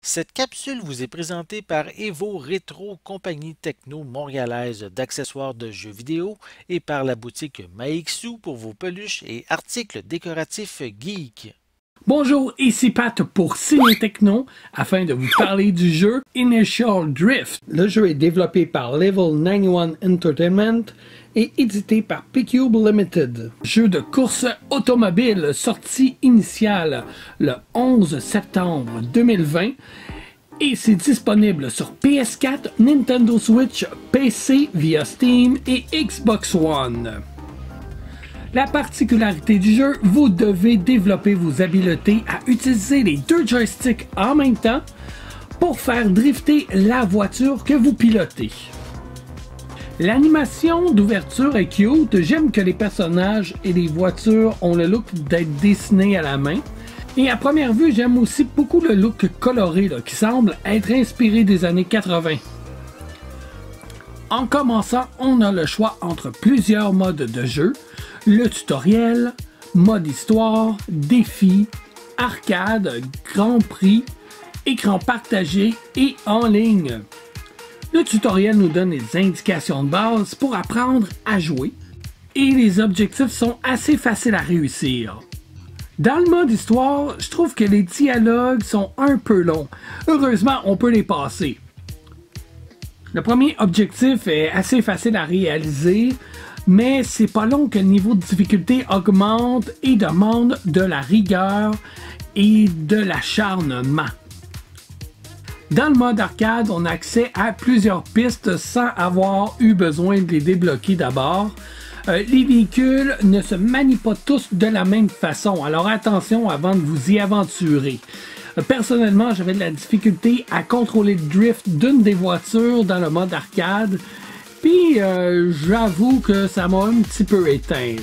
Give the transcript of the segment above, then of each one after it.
Cette capsule vous est présentée par Evo Rétro, compagnie techno montréalaise d'accessoires de jeux vidéo, et par la boutique Maixu pour vos peluches et articles décoratifs geek. Bonjour, ici Pat pour Ciné Techno afin de vous parler du jeu Initial Drift. Le jeu est développé par Level 91 Entertainment et édité par P-Cube Limited. Jeu de course automobile sorti initial le 11 septembre 2020 et c'est disponible sur PS4, Nintendo Switch, PC via Steam et Xbox One. La particularité du jeu, vous devez développer vos habiletés à utiliser les deux joysticks en même temps pour faire drifter la voiture que vous pilotez. L'animation d'ouverture est cute, j'aime que les personnages et les voitures ont le look d'être dessinés à la main. Et à première vue, j'aime aussi beaucoup le look coloré qui semble être inspiré des années 80. En commençant, on a le choix entre plusieurs modes de jeu, le tutoriel, mode histoire, défi, arcade, grand prix, écran partagé et en ligne. Le tutoriel nous donne les indications de base pour apprendre à jouer et les objectifs sont assez faciles à réussir. Dans le mode histoire, je trouve que les dialogues sont un peu longs. Heureusement, on peut les passer. Le premier objectif est assez facile à réaliser, mais c'est pas long que le niveau de difficulté augmente et demande de la rigueur et de l'acharnement. Dans le mode arcade, on a accès à plusieurs pistes sans avoir eu besoin de les débloquer d'abord. Les véhicules ne se manient pas tous de la même façon, alors attention avant de vous y aventurer. Personnellement, j'avais de la difficulté à contrôler le drift d'une des voitures dans le mode arcade, puis j'avoue que ça m'a un petit peu éteint.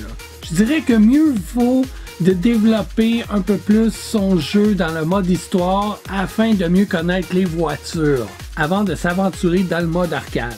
Je dirais que mieux vaut de développer un peu plus son jeu dans le mode histoire afin de mieux connaître les voitures avant de s'aventurer dans le mode arcade.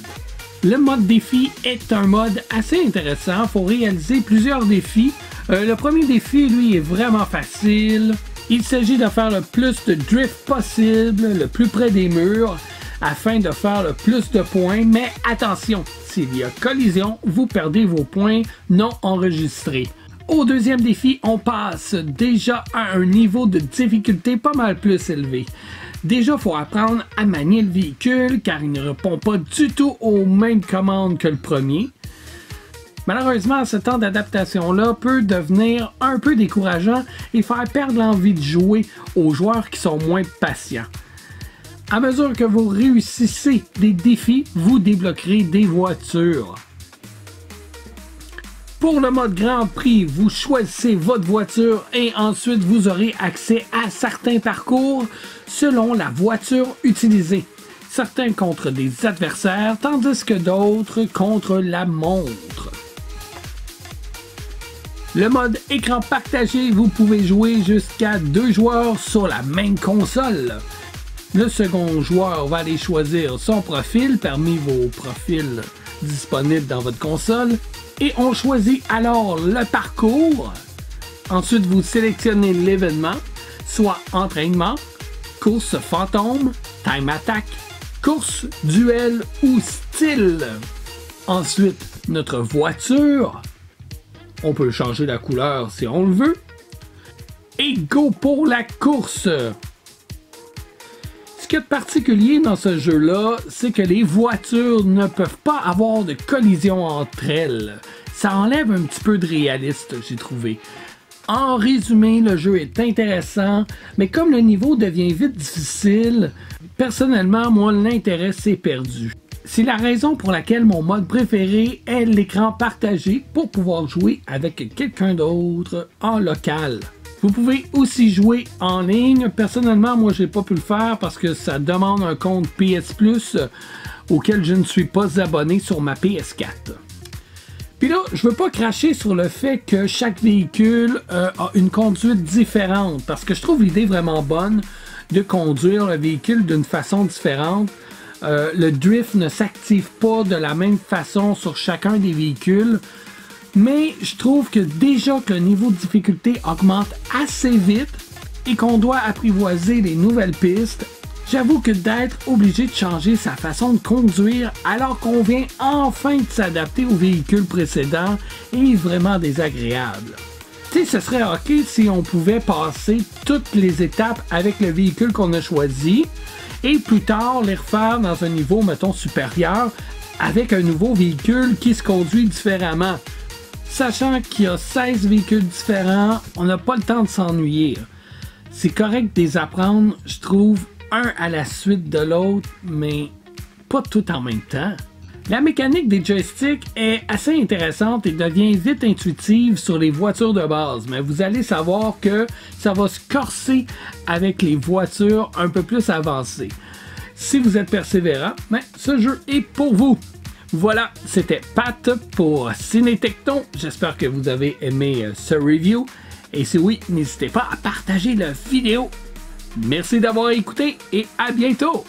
Le mode défi est un mode assez intéressant, il faut réaliser plusieurs défis. Le premier défi, lui, est vraiment facile. Il s'agit de faire le plus de drift possible, le plus près des murs, afin de faire le plus de points, mais attention, s'il y a collision, vous perdez vos points non enregistrés. Au deuxième défi, on passe déjà à un niveau de difficulté pas mal plus élevé. Déjà, il faut apprendre à manier le véhicule car il ne répond pas du tout aux mêmes commandes que le premier. Malheureusement, ce temps d'adaptation-là peut devenir un peu décourageant et faire perdre l'envie de jouer aux joueurs qui sont moins patients. À mesure que vous réussissez des défis, vous débloquerez des voitures. Pour le mode Grand Prix, vous choisissez votre voiture et ensuite vous aurez accès à certains parcours selon la voiture utilisée. Certains contre des adversaires, tandis que d'autres contre la montre. Le mode écran partagé, vous pouvez jouer jusqu'à 2 joueurs sur la même console. Le second joueur va aller choisir son profil parmi vos profils disponibles dans votre console et on choisit alors le parcours. Ensuite, vous sélectionnez l'événement, soit entraînement, course fantôme, time attack, course, duel ou style. Ensuite, notre voiture. On peut changer la couleur si on le veut. Et go pour la course! Ce qu'il y a de particulier dans ce jeu-là, c'est que les voitures ne peuvent pas avoir de collision entre elles. Ça enlève un petit peu de réaliste, j'ai trouvé. En résumé, le jeu est intéressant, mais comme le niveau devient vite difficile, personnellement, moi, l'intérêt s'est perdu. C'est la raison pour laquelle mon mode préféré est l'écran partagé pour pouvoir jouer avec quelqu'un d'autre en local. Vous pouvez aussi jouer en ligne. Personnellement, moi, j'ai pas pu le faire parce que ça demande un compte PS Plus auquel je ne suis pas abonné sur ma PS4. Puis là, je veux pas cracher sur le fait que chaque véhicule a une conduite différente parce que je trouve l'idée vraiment bonne de conduire le véhicule d'une façon différente. Le drift ne s'active pas de la même façon sur chacun des véhicules. Mais je trouve que déjà que le niveau de difficulté augmente assez vite et qu'on doit apprivoiser les nouvelles pistes J'avoue que d'être obligé de changer sa façon de conduire alors qu'on vient enfin de s'adapter au véhicule précédent est vraiment désagréable. Tu sais, ce serait ok si on pouvait passer toutes les étapes avec le véhicule qu'on a choisi et plus tard les refaire dans un niveau, mettons, supérieur avec un nouveau véhicule qui se conduit différemment. Sachant qu'il y a 16 véhicules différents, on n'a pas le temps de s'ennuyer. C'est correct de les apprendre, je trouve, un à la suite de l'autre, mais pas tout en même temps. La mécanique des joysticks est assez intéressante et devient vite intuitive sur les voitures de base, mais vous allez savoir que ça va se corser avec les voitures un peu plus avancées. Si vous êtes persévérant, ce jeu est pour vous. Voilà, c'était Pat pour Ciné Techno. J'espère que vous avez aimé ce review. Et si oui, n'hésitez pas à partager la vidéo. Merci d'avoir écouté et à bientôt!